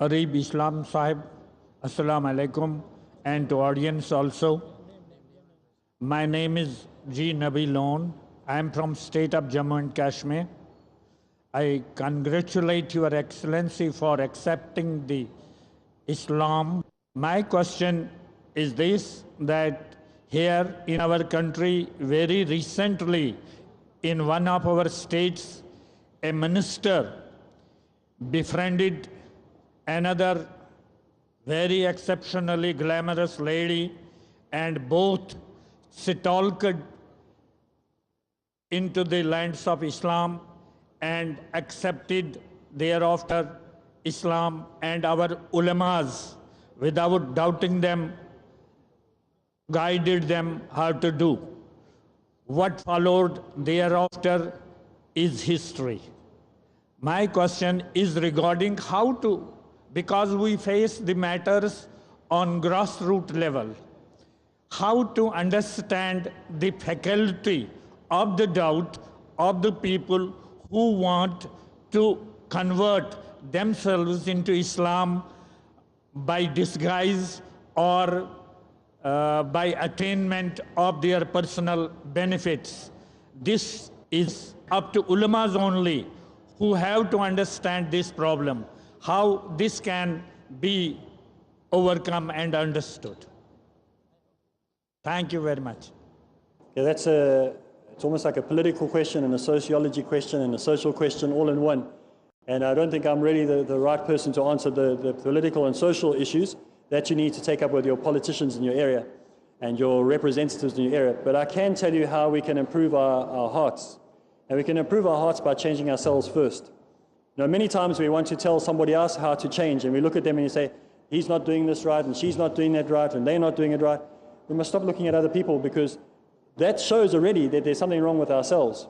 Areeb Islam Sahib, Assalamu alaikum, and to audience also. My name is G. Nabi Lone. I am from state of Jammu and Kashmir. I congratulate Your Excellency for accepting the Islam. My question is this, that here in our country, very recently, in one of our states, a minister befriended another very exceptionally glamorous lady, and both stalked into the lands of Islam and accepted thereafter Islam, and our ulamas, without doubting them, guided them how to do. What followed thereafter is history. My question is regarding how to, because we face the matters on grassroots level, how to understand the faculty of the doubt of the people who want to convert themselves into Islam by disguise or by attainment of their personal benefits. This is up to ulamas only, who have to understand this problem, how this can be overcome and understood. Thank you very much. Yeah, it's almost like a political question and a sociology question and a social question all in one. And I don't think I'm really the right person to answer the political and social issues that you need to take up with your politicians in your area and your representatives in your area. But I can tell you how we can improve our hearts. And we can improve our hearts by changing ourselves first. You know, many times we want to tell somebody else how to change, and we look at them and you say, he's not doing this right, and she's not doing that right, and they're not doing it right. We must stop looking at other people, because that shows already that there's something wrong with ourselves.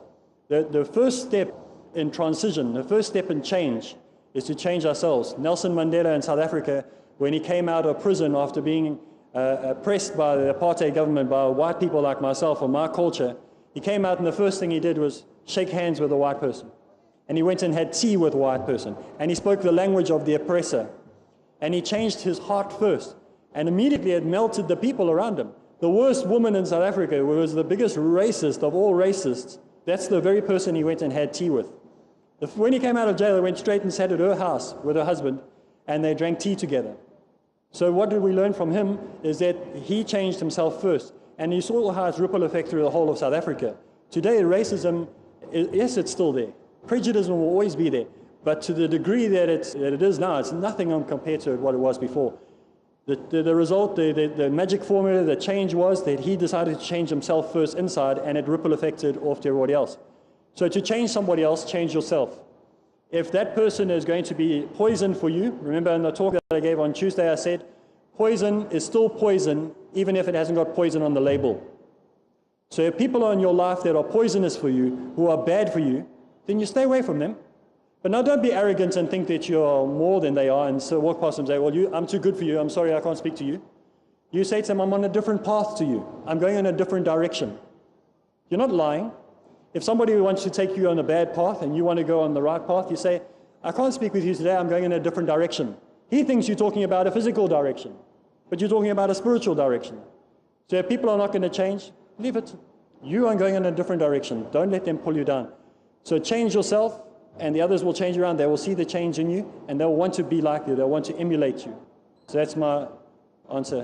The first step in transition, the first step in change, is to change ourselves. Nelson Mandela in South Africa, when he came out of prison after being oppressed by the apartheid government, by white people like myself or my culture, he came out and the first thing he did was shake hands with a white person. And he went and had tea with a white person. And he spoke the language of the oppressor. And he changed his heart first. And immediately it melted the people around him. The worst woman in South Africa, who was the biggest racist of all racists, that's the very person he went and had tea with. When he came out of jail, he went straight and sat at her house with her husband, and they drank tea together. So what did we learn from him is that he changed himself first. And you saw how it's ripple effect through the whole of South Africa. Today, racism, yes, it's still there. Prejudice will always be there. But to the degree that it is now, it's nothing compared to what it was before. The result, the magic formula, the change was that he decided to change himself first inside, and it ripple affected off to everybody else. So to change somebody else, change yourself. If that person is going to be poison for you, remember in the talk that I gave on Tuesday, I said, poison is still poison, even if it hasn't got poison on the label. So if people are in your life that are poisonous for you, who are bad for you, then you stay away from them. But now don't be arrogant and think that you're more than they are, and so walk past them and say, well, I'm too good for you, I'm sorry, I can't speak to you. You say to them, I'm on a different path to you. I'm going in a different direction. You're not lying. If somebody wants to take you on a bad path and you want to go on the right path, you say, I can't speak with you today, I'm going in a different direction. He thinks you're talking about a physical direction, but you're talking about a spiritual direction. So if people are not going to change, leave it. You are going in a different direction. Don't let them pull you down. So change yourself, and the others will change around. They will see the change in you, and they'll want to be like you. They'll want to emulate you. So that's my answer.